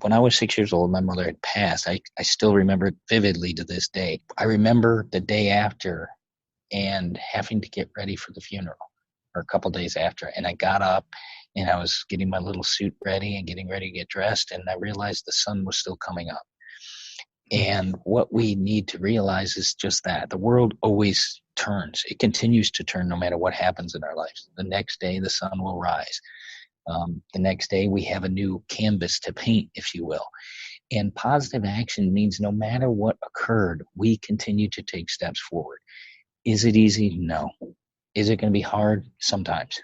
When I was 6 years old, my mother had passed. I still remember it vividly to this day. I remember the day after and having to get ready for the funeral, or a couple days after. And I got up and I was getting my little suit ready and getting ready to get dressed. And I realized the sun was still coming up. And what we need to realize is just that the world always turns. It continues to turn no matter what happens in our lives. The next day, the sun will rise. The next day, we have a new canvas to paint, if you will. And positive action means no matter what occurred, we continue to take steps forward. Is it easy? No. Is it going to be hard? Sometimes.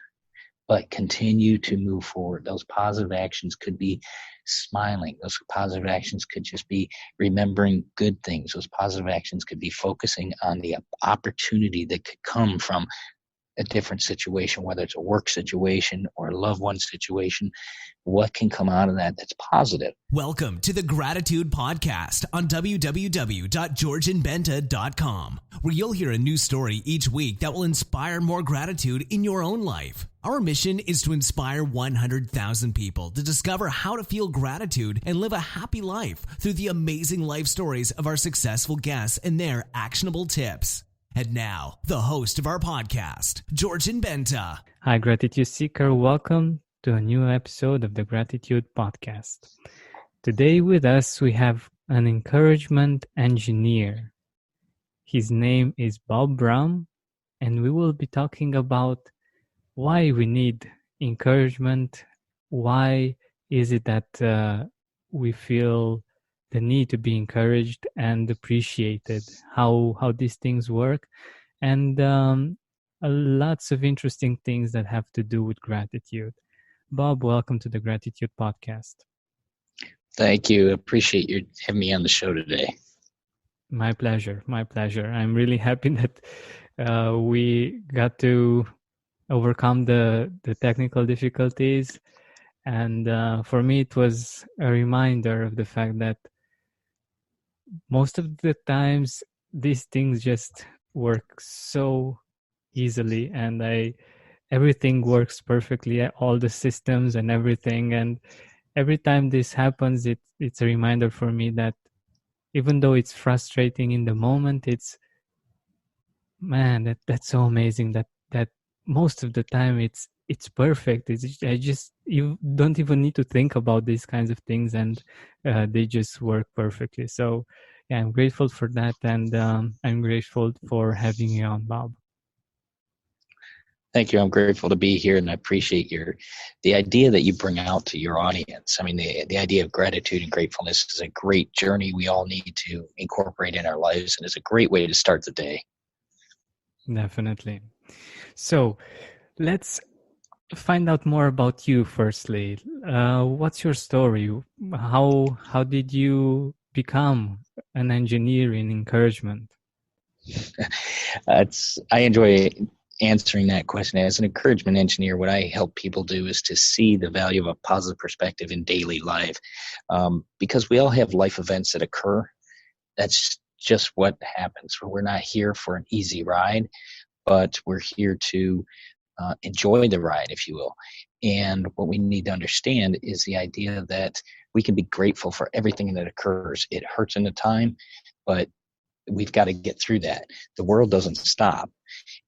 But continue to move forward. Those positive actions could be smiling. Those positive actions could just be remembering good things. Those positive actions could be focusing on the opportunity that could come from a different situation, whether it's a work situation or a loved one situation. What can come out of that that's positive? Welcome to the Gratitude Podcast on www.georgianbenta.com, where you'll hear a new story each week that will inspire more gratitude in your own life. Our mission is to inspire 100,000 people to discover how to feel gratitude and live a happy life through the amazing life stories of our successful guests and their actionable tips. And now, the host of our podcast, Georgian Benta. Hi, Gratitude Seeker. Welcome to a new episode of the Gratitude Podcast. Today with us, we have an encouragement engineer. His name is Brumm, and we will be talking about why we need encouragement. Why is it that we feel the need to be encouraged and appreciated, how these things work, and lots of interesting things that have to do with gratitude. Bob, welcome to the Gratitude Podcast. Thank you. Appreciate you having me on the show today. My pleasure. I'm really happy that we got to overcome the technical difficulties. And for me, it was a reminder of the fact that most of the times these things just work so easily, and everything works perfectly, all the systems and everything. And every time this happens, it's a reminder for me that even though it's frustrating in the moment, that's so amazing that most of the time it's perfect. You don't even need to think about these kinds of things, and they just work perfectly. So yeah, I'm grateful for that, and I'm grateful for having you on, Bob. Thank you. I'm grateful to be here, and I appreciate the idea that you bring out to your audience. I mean, the idea of gratitude and gratefulness is a great journey we all need to incorporate in our lives, and it's a great way to start the day. Definitely. So let's find out more about you firstly. What's your story? How did you become an engineer in encouragement? I enjoy answering that question. As an encouragement engineer, what I help people do is to see the value of a positive perspective in daily life, because we all have life events that occur. That's just what happens. We're not here for an easy ride, but we're here to enjoy the ride, if you will. And what we need to understand is the idea that we can be grateful for everything that occurs. It hurts in the time, but we've got to get through that. The world doesn't stop,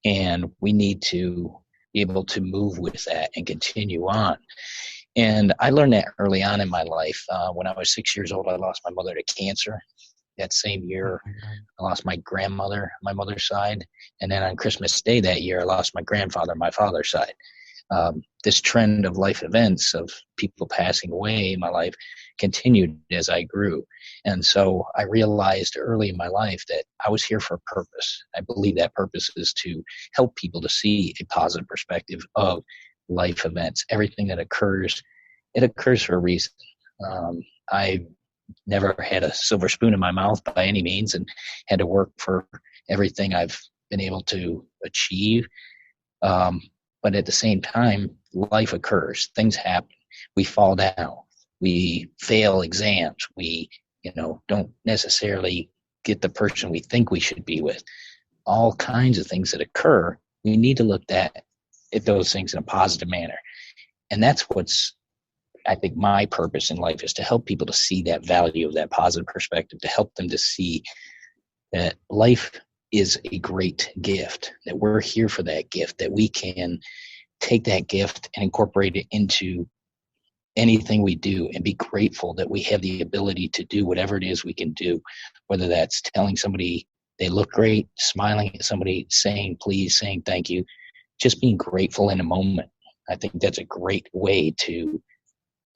and we need to be able to move with that and continue on. And I learned that early on in my life. When I was 6 years old, I lost my mother to cancer. That same year, I lost my grandmother, my mother's side. And then on Christmas Day that year, I lost my grandfather, my father's side. This trend of life events of people passing away in my life continued as I grew. And so I realized early in my life that I was here for a purpose. I believe that purpose is to help people to see a positive perspective of life events. Everything that occurs, it occurs for a reason. I never had a silver spoon in my mouth by any means, and had to work for everything I've been able to achieve. But at the same time, life occurs. Things happen. We fall down. We fail exams. We, don't necessarily get the person we think we should be with. All kinds of things that occur. We need to look at those things in a positive manner. And that's what's I think my purpose in life is to help people to see that value of that positive perspective, to help them to see that life is a great gift, that we're here for that gift, that we can take that gift and incorporate it into anything we do and be grateful that we have the ability to do whatever it is we can do, whether that's telling somebody they look great, smiling at somebody, saying please, saying thank you, just being grateful in a moment. I think that's a great way to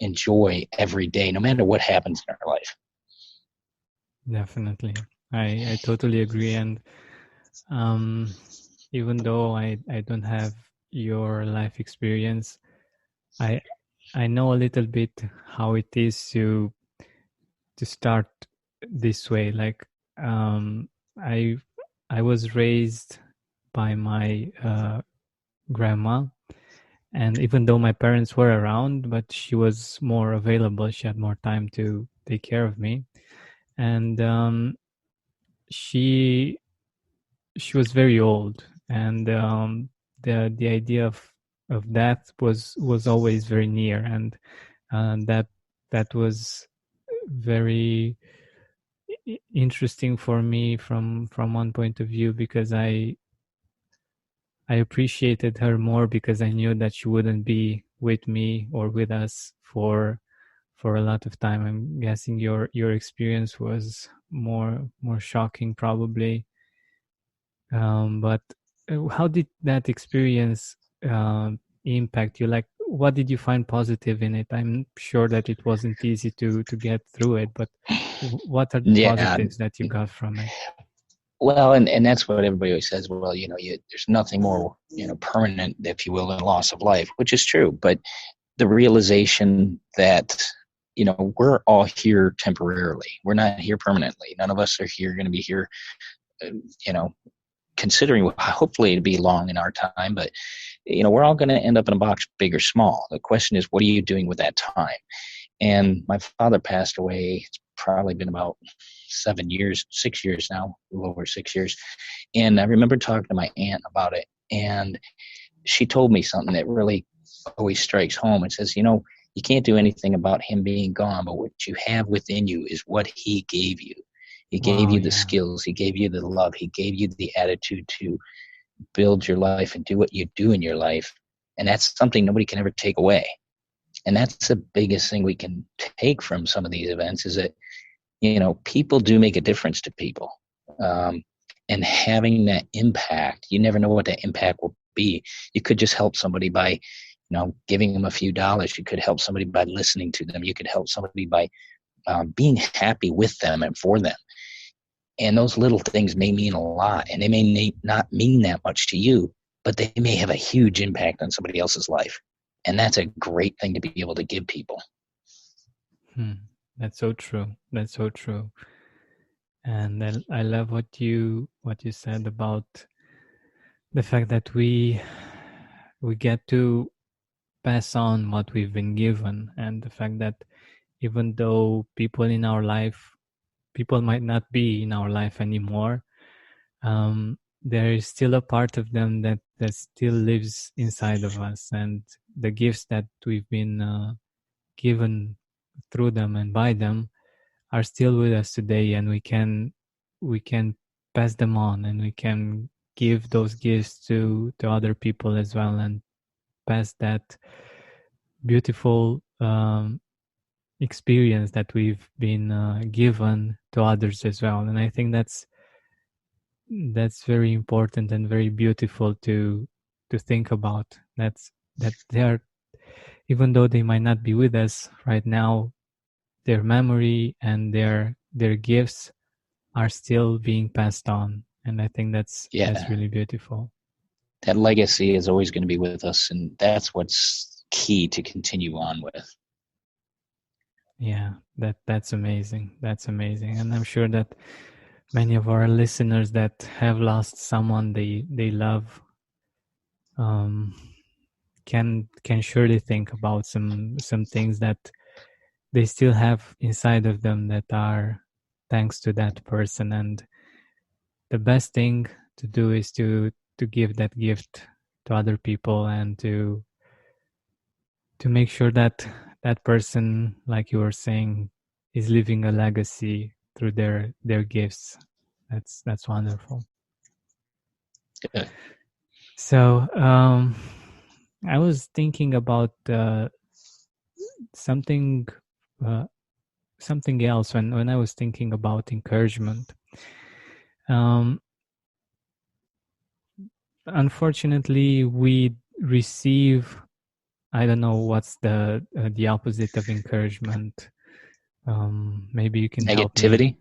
enjoy every day, no matter what happens in our life. Definitely. I totally agree. And even though I don't have your life experience, I know a little bit how it is to start this way. Like I was raised by my grandma, and even though my parents were around, but she was more available. She had more time to take care of me, and she was very old, and the idea of death was always very near, and that was very interesting for me from one point of view, because I appreciated her more because I knew that she wouldn't be with me or with us for a lot of time. I'm guessing your experience was more shocking probably. But how did that experience impact you? Like, what did you find positive in it? I'm sure that it wasn't easy to get through it, but what are the positives that you got from it? Well, and that's what everybody always says. Well, there's nothing more, permanent, if you will, than loss of life, which is true. But the realization that, we're all here temporarily. We're not here permanently. None of us are here going to be here, considering hopefully to be long in our time. But, we're all going to end up in a box, big or small. The question is, what are you doing with that time? And my father passed away. It's probably been about 6 years now, a little over 6 years. And I remember talking to my aunt about it, and she told me something that really always strikes home. It says, you can't do anything about him being gone, but what you have within you is what he gave you. He gave you the skills. He gave you the love. He gave you the attitude to build your life and do what you do in your life. And that's something nobody can ever take away. And that's the biggest thing we can take from some of these events, is that, people do make a difference to people. And having that impact, you never know what that impact will be. You could just help somebody by, giving them a few dollars. You could help somebody by listening to them. You could help somebody by being happy with them and for them. And those little things may mean a lot, and they may not mean that much to you, but they may have a huge impact on somebody else's life. And that's a great thing to be able to give people. That's so true. That's so true. And I love what you said about the fact that we get to pass on what we've been given, and the fact that even though people might not be in our life anymore, there is still a part of them that still lives inside of us, and the gifts that we've been given through them and by them are still with us today, and we can pass them on, and we can give those gifts to other people as well, and pass that beautiful experience that we've been given to others as well. And I think that's very important and very beautiful to think about. That they are, even though they might not be with us right now, their memory and their gifts are still being passed on. And I think that's really beautiful. That legacy is always going to be with us, and that's what's key to continue on with. Yeah, that's amazing. That's amazing. And I'm sure that many of our listeners that have lost someone they love can surely think about some things that they still have inside of them that are thanks to that person. And the best thing to do is to give that gift to other people, and to make sure that that person, like you were saying, is leaving a legacy through their gifts. That's wonderful. Good. So I was thinking about something uh, something else when I was thinking about encouragement. Unfortunately, we receive, I don't know what's the opposite of encouragement. Maybe you can help me. Negativity.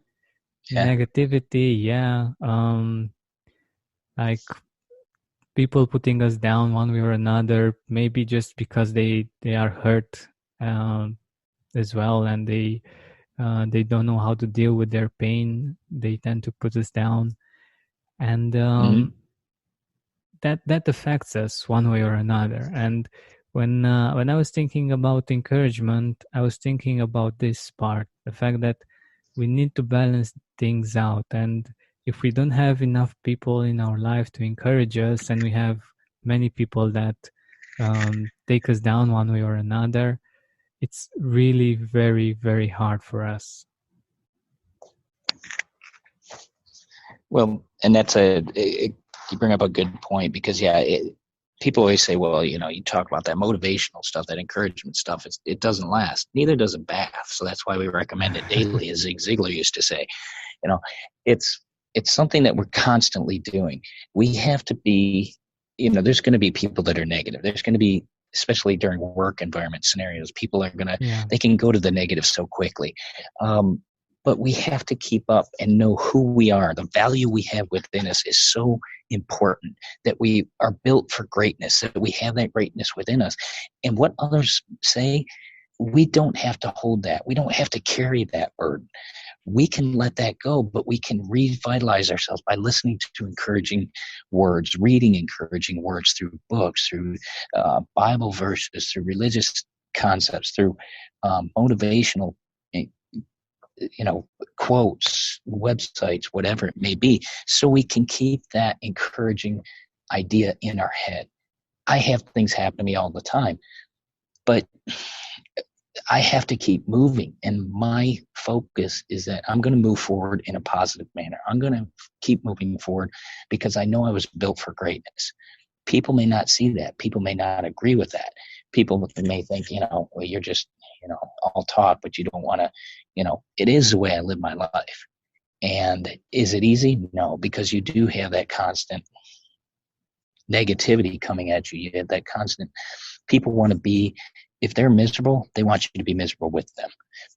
Yeah. Negativity, yeah. Like people putting us down one way or another, maybe just because they are hurt as well, and they don't know how to deal with their pain. They tend to put us down, and Mm-hmm. that affects us one way or another. And when I was thinking about encouragement, I was thinking about this part, the fact that we need to balance things out. And if we don't have enough people in our life to encourage us, and we have many people that take us down one way or another, it's really very, very hard for us. Well, and you bring up a good point, because people always say, well, you talk about that motivational stuff, that encouragement stuff. It doesn't last. Neither does a bath. So that's why we recommend it daily, as Zig Ziglar used to say. It's something that we're constantly doing. We have to be, there's going to be people that are negative. There's going to be, especially during work environment scenarios, people are going to, they can go to the negative so quickly. But we have to keep up and know who we are. The value we have within us is so important, that we are built for greatness, that we have that greatness within us. And what others say, we don't have to hold that. We don't have to carry that burden. We can let that go, but we can revitalize ourselves by listening to encouraging words, reading encouraging words through books, through Bible verses, through religious concepts, through motivational quotes, websites, whatever it may be, so we can keep that encouraging idea in our head. I have things happen to me all the time, but I have to keep moving, and my focus is that I'm going to move forward in a positive manner. I'm going to keep moving forward because I know I was built for greatness. People may not see that. People may not agree with that. People may think, well, you're just, all talk, but you don't want to, it is the way I live my life. And is it easy? No, because you do have that constant negativity coming at you. You have that constant, people want to be, if they're miserable, they want you to be miserable with them.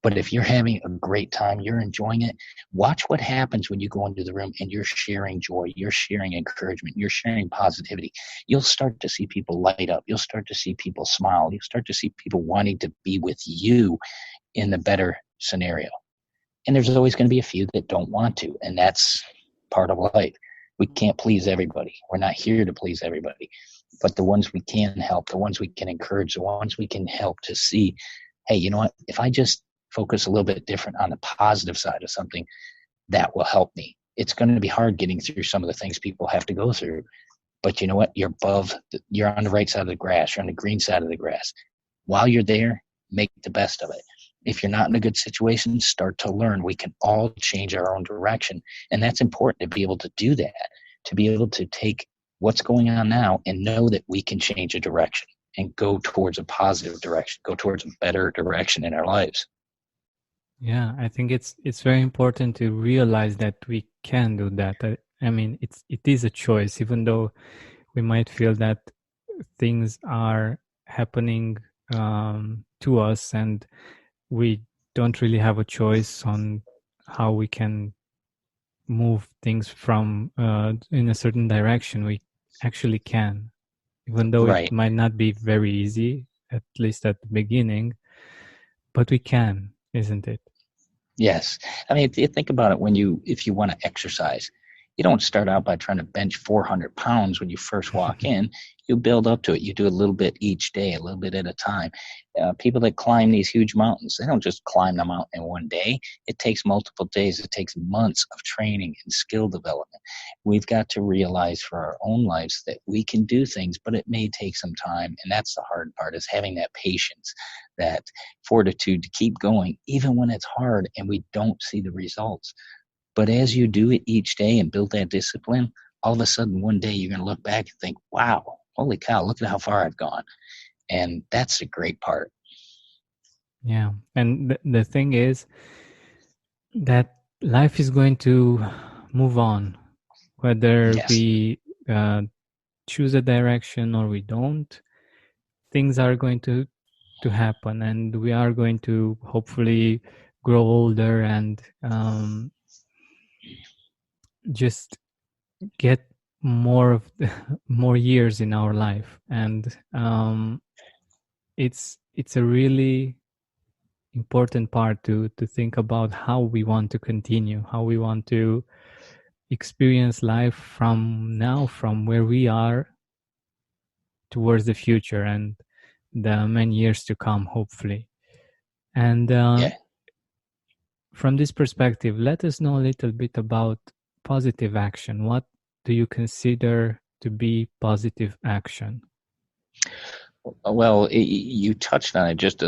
But if you're having a great time, you're enjoying it, watch what happens when you go into the room and you're sharing joy, you're sharing encouragement, you're sharing positivity. You'll start to see people light up. You'll start to see people smile. You'll start to see people wanting to be with you in the better scenario. And there's always going to be a few that don't want to, and that's part of life. We can't please everybody. We're not here to please everybody. But the ones we can help, the ones we can encourage, the ones we can help to see, hey, you know what? If I just focus a little bit different on the positive side of something, that will help me. It's going to be hard getting through some of the things people have to go through. But you know what? You're on the right side of the grass. You're on the green side of the grass. While you're there, make the best of it. If you're not in a good situation, start to learn. We can all change our own direction. And that's important, to be able to do that, to be able to take what's going on now and know that we can change a direction and go towards a positive direction, go towards a better direction in our lives. Yeah, I think it's very important to realize that we can do that. I mean, it is a choice, even though we might feel that things are happening to us and we don't really have a choice on how we can move things from in a certain direction. We actually can, even though Right. it might not be very easy, at least at the beginning, but we can, isn't it? Yes. I mean, think about it. If you want to exercise, You don't start out by trying to bench 400 pounds when you first walk in. You build up to it. You do a little bit each day, a little bit at a time. People that climb these huge mountains, they don't just climb the mountain in one day. It takes multiple days. It takes months of training and skill development. We've got to realize for our own lives that we can do things, but it may take some time. And that's the hard part, is having that patience, that fortitude to keep going, even when it's hard and we don't see the results. But as you do it each day and build that discipline, all of a sudden one day you're going to look back and think, wow, holy cow, look at how far I've gone. And that's the great part. Yeah. And the thing is that life is going to move on, whether Yes. we choose a direction or we don't. Things are going to happen, and we are going to hopefully grow older and just get more years in our life. And it's a really important part to think about how we want to continue, how we want to experience life from now, from where we are, towards the future and the many years to come, hopefully. And from this perspective, let us know a little bit about positive action. What do you consider to be positive action? Well, you touched on it just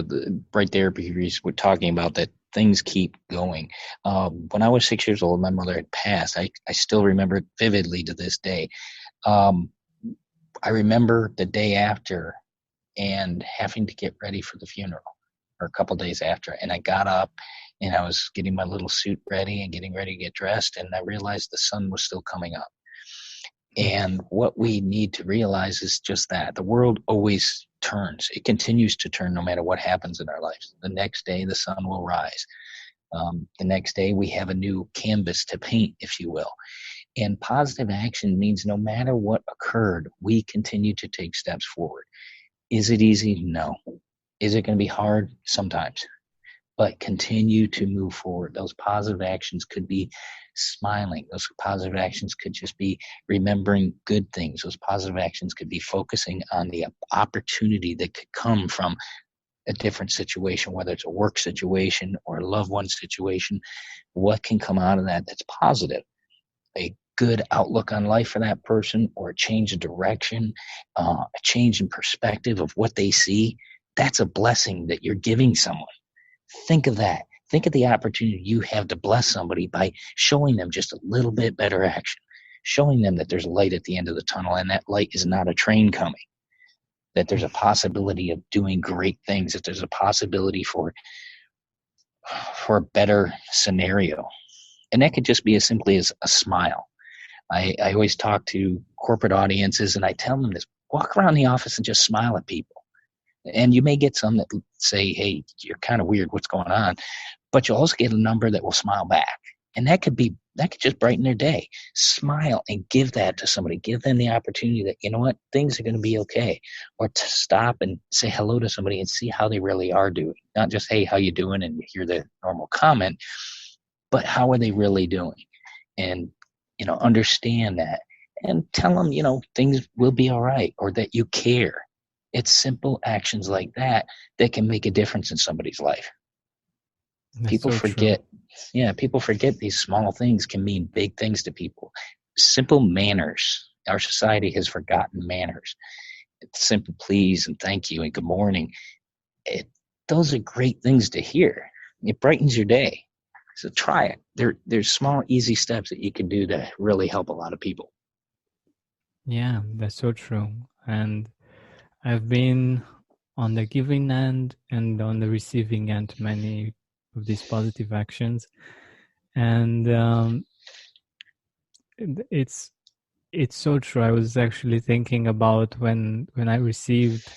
right there, because we're talking about that things keep going. When I was 6 years old, my mother had passed. I still remember it vividly to this day. I remember the day after and having to get ready for the funeral, or a couple days after. And I got up and I was getting my little suit ready and getting ready to get dressed. And I realized the sun was still coming up. And what we need to realize is just that the world always turns. It continues to turn no matter what happens in our lives. The next day, the sun will rise. The next day, we have a new canvas to paint, if you will. And positive action means no matter what occurred, we continue to take steps forward. Is it easy? No. Is it going to be hard? Sometimes. But continue to move forward. Those positive actions could be smiling. Those positive actions could just be remembering good things. Those positive actions could be focusing on the opportunity that could come from a different situation, whether it's a work situation or a loved one situation. What can come out of that that's positive? A good outlook on life for that person, or a change of direction, a change in perspective of what they see. That's a blessing that you're giving someone. Think of that. Think of the opportunity you have to bless somebody by showing them just a little bit better action, showing them that there's a light at the end of the tunnel, and that light is not a train coming, that there's a possibility of doing great things, that there's a possibility for a better scenario. And that could just be as simply as a smile. I always talk to corporate audiences and I tell them this: walk around the office and just smile at people. And you may get some that say, hey, you're kind of weird, what's going on? But you'll also get a number that will smile back. And that could just brighten their day. Smile and give that to somebody. Give them the opportunity that, you know what, things are going to be okay. Or to stop and say hello to somebody and see how they really are doing. Not just, hey, how you doing? And you hear the normal comment, but how are they really doing? And, understand that and tell them, things will be all right, or that you care. It's simple actions like that can make a difference in somebody's life. That's people so forget. True. Yeah, people forget these small things can mean big things to people. Simple manners. Our society has forgotten manners. It's simple please and thank you and good morning. Those are great things to hear. It brightens your day. So try it. There's small, easy steps that you can do to really help a lot of people. Yeah, that's so true. And I've been on the giving end and on the receiving end many of these positive actions. And it's so true. I was actually thinking about when I received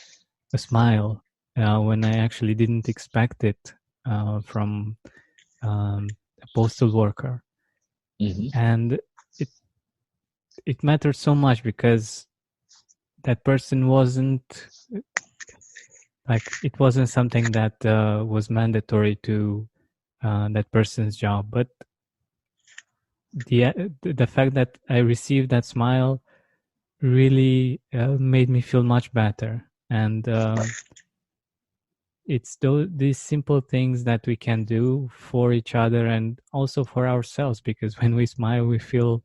a smile, when I actually didn't expect it from a postal worker. Mm-hmm. And it mattered so much because that person wasn't it wasn't something that was mandatory to that person's job, but the fact that I received that smile really made me feel much better. And it's these simple things that we can do for each other and also for ourselves, because when we smile, we feel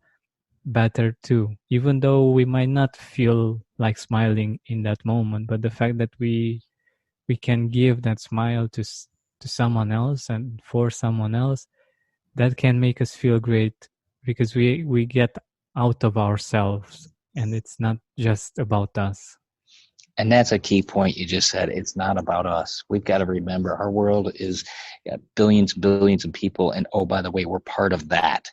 better too, even though we might not feel like smiling in that moment. But the fact that we can give that smile to someone else and for someone else, that can make us feel great, because we get out of ourselves and it's not just about us. And that's a key point you just said. It's not about us. We've got to remember our world is billions and billions of people. And oh, by the way, we're part of that,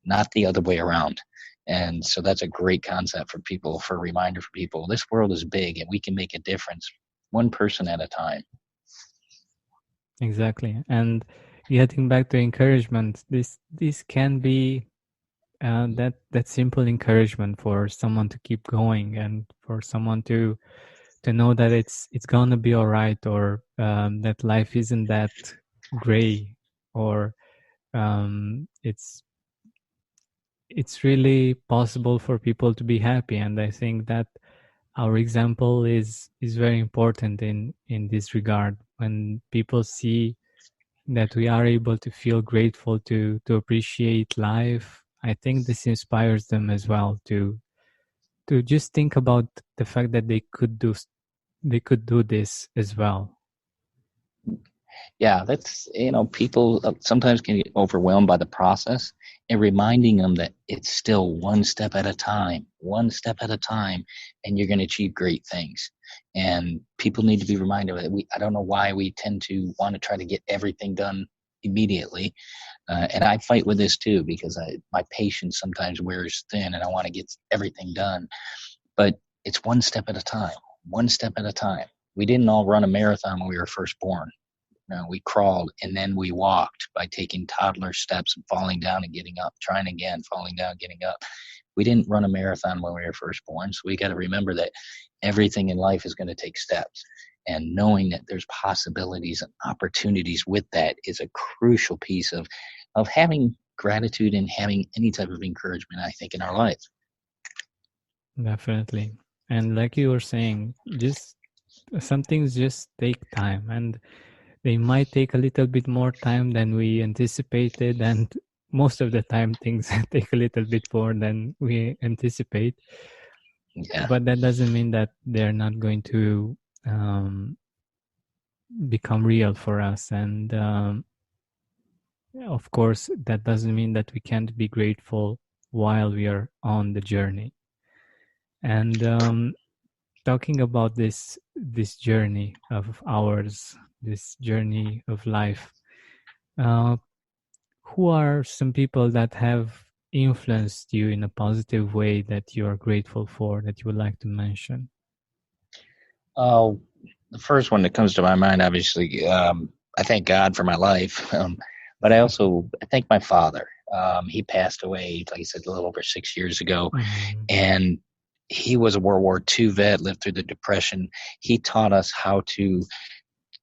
not the other way around. And so that's a great concept for people, for a reminder for people. This world is big and we can make a difference one person at a time. Exactly. And getting back to encouragement, this can be that simple encouragement for someone to keep going, and for someone to know that it's gonna be all right, or that life isn't that gray, or it's really possible for people to be happy. And I think that our example is very important in this regard. When people see that we are able to feel grateful, to appreciate life, I think this inspires them as well to just think about the fact that they could do this as well. Yeah, that's, people sometimes can get overwhelmed by the process, and reminding them that it's still one step at a time, and you're going to achieve great things. And people need to be reminded that I don't know why we tend to want to try to get everything done immediately. And I fight with this too, because my patience sometimes wears thin and I want to get everything done. But it's one step at a time, one step at a time. We didn't all run a marathon when we were first born. We crawled and then we walked by taking toddler steps and falling down and getting up, trying again, falling down, getting up. We didn't run a marathon when we were first born. So we got to remember that everything in life is going to take steps. And knowing that there's possibilities and opportunities with that is a crucial piece of having gratitude and having any type of encouragement, I think, in our life. Definitely. And like you were saying, just some things just take time, and they might take a little bit more time than we anticipated, and most of the time things take a little bit more than we anticipate. Yeah. But that doesn't mean that they're not going to become real for us. And of course, that doesn't mean that we can't be grateful while we are on the journey. And talking about this journey of ours, this journey of life, who are some people that have influenced you in a positive way that you are grateful for, that you would like to mention? Oh, the first one that comes to my mind, obviously, I thank God for my life, but I thank my father. He passed away, like I said, a little over 6 years ago, Mm-hmm. and he was a World War II vet, lived through the Depression. He taught us how to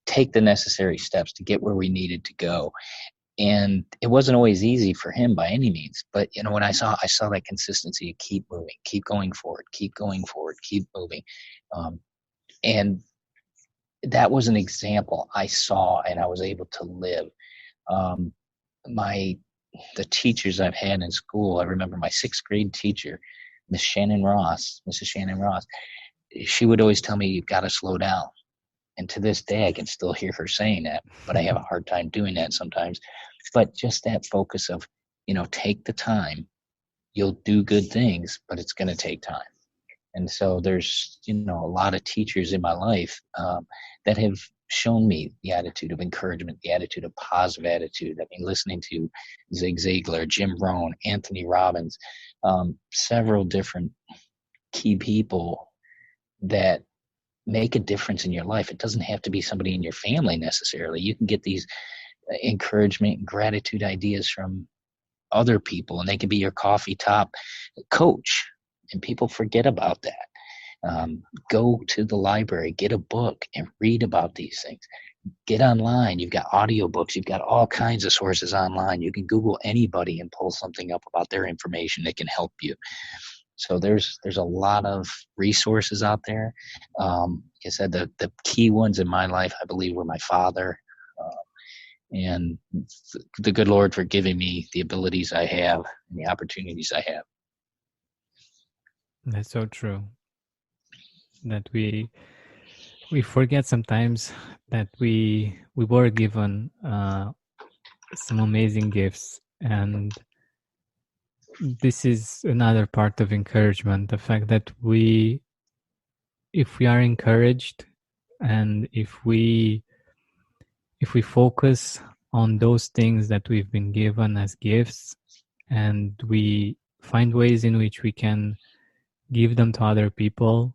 take the necessary steps to get where we needed to go. And it wasn't always easy for him by any means, but when I saw that consistency, keep moving, keep going forward, keep moving. And that was an example I saw and I was able to live. Um, the teachers I've had in school, I remember my 6th grade teacher, Mrs. Shannon Ross, she would always tell me, you've got to slow down. And to this day, I can still hear her saying that, but I have a hard time doing that sometimes. But just that focus of, take the time, you'll do good things, but it's going to take time. And so there's, a lot of teachers in my life that have shown me the attitude of encouragement, the attitude of positive attitude. I mean, listening to Zig Ziglar, Jim Rohn, Anthony Robbins, several different key people that make a difference in your life. It doesn't have to be somebody in your family necessarily. You can get these encouragement and gratitude ideas from other people, and they can be your coffee top coach. And people forget about that. Go to the library, get a book, and read about these things. get online. You've got audiobooks. You've got all kinds of sources online. You can Google anybody and pull something up about their information that can help you. So there's a lot of resources out there. Like I said, the key ones in my life, I believe, were my father, and the good Lord for giving me the abilities I have and the opportunities I have. That's so true. That we forget sometimes that we were given some amazing gifts, and this is another part of encouragement, the fact that if we are encouraged, and if we focus on those things that we've been given as gifts, and we find ways in which we can give them to other people,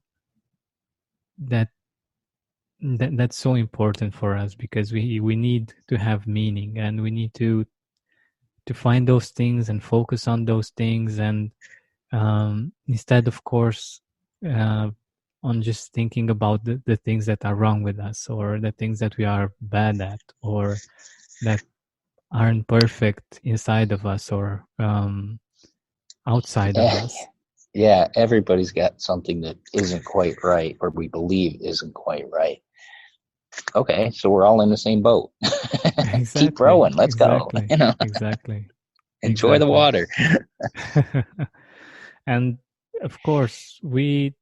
that's so important for us, because we need to have meaning, and we need to find those things and focus on those things, and instead, of course, on just thinking about the things that are wrong with us, or the things that we are bad at, or that aren't perfect inside of us, or outside of us. Yeah, everybody's got something that isn't quite right, or we believe isn't quite right. Okay, so we're all in the same boat. Exactly. Keep rowing. Let's go. Exactly. Enjoy the water. And of course, we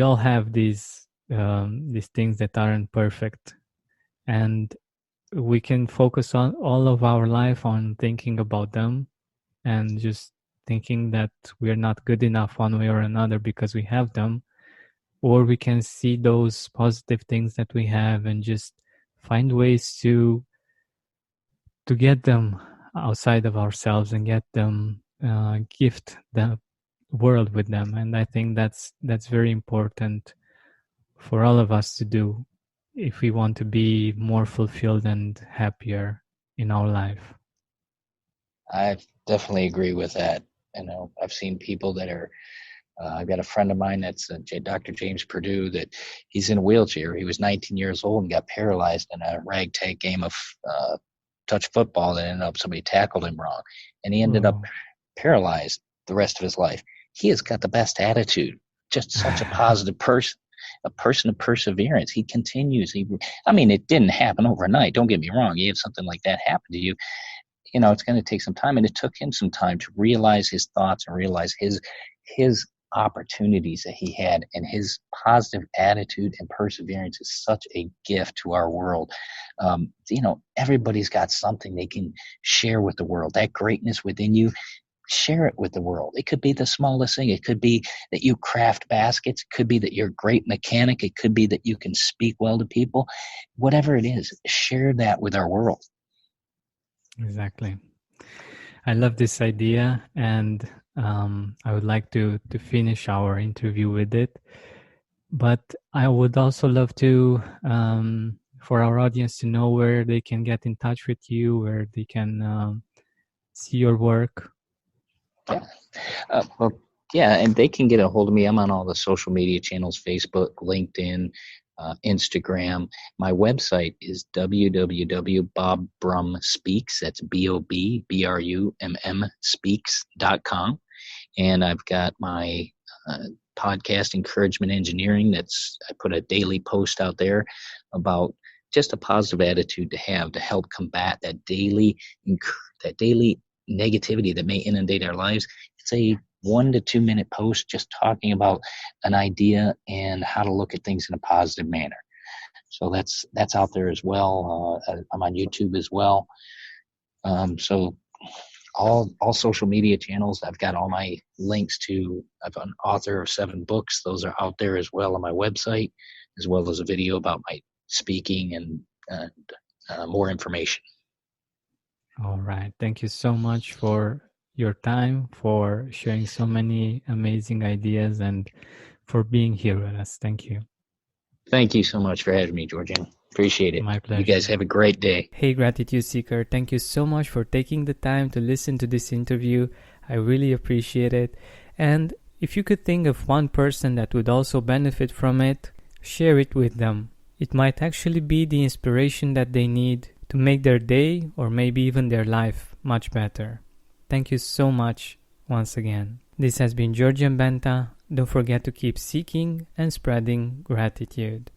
all have these things that aren't perfect, and we can focus on all of our life on thinking about them, and just thinking that we're not good enough one way or another because we have them. Or we can see those positive things that we have and just find ways to get them outside of ourselves and get them, gift the world with them. And I think that's very important for all of us to do if we want to be more fulfilled and happier in our life. I definitely agree with that. I've seen people that are, I've got a friend of mine that's Dr. James Purdue, that he's in a wheelchair. He was 19 years old and got paralyzed in a ragtag game of touch football that ended up somebody tackled him wrong, and he ended up paralyzed the rest of his life. He has got the best attitude, just such a positive person, a person of perseverance. He continues. It didn't happen overnight. Don't get me wrong. You have something like that happen to you, it's going to take some time, and it took him some time to realize his thoughts and realize his opportunities that he had, and his positive attitude and perseverance is such a gift to our world. Everybody's got something they can share with the world. That greatness within you, share it with the world. It could be the smallest thing. It could be that you craft baskets. It could be that you're a great mechanic. It could be that you can speak well to people. Whatever it is, share that with our world. Exactly. I love this idea, and I would like to finish our interview with it. But I would also love to, for our audience to know where they can get in touch with you, where they can see your work. Yeah. And they can get a hold of me. I'm on all the social media channels, Facebook, LinkedIn, Instagram. My website is www.bobbrummspeaks. That's BOBBRUMM speaks.com. And I've got my podcast, Encouragement Engineering. I put a daily post out there about just a positive attitude to have to help combat that daily negativity that may inundate our lives. It's a 1 to 2 minute post just talking about an idea and how to look at things in a positive manner. So that's out there as well. I'm on YouTube as well. So all social media channels. I've got all my links to. I'm an author of 7 books. Those are out there as well on my website, as well as a video about my speaking and more information. All right. Thank you so much for your time, for sharing so many amazing ideas, and for being here with us. Thank you. Thank you so much for having me, Georgian. Appreciate it. My pleasure. You guys have a great day. Hey, Gratitude Seeker. Thank you so much for taking the time to listen to this interview. I really appreciate it. And if you could think of one person that would also benefit from it, share it with them. It might actually be the inspiration that they need to make their day or maybe even their life much better. Thank you so much once again. This has been Georgian Benta. Don't forget to keep seeking and spreading gratitude.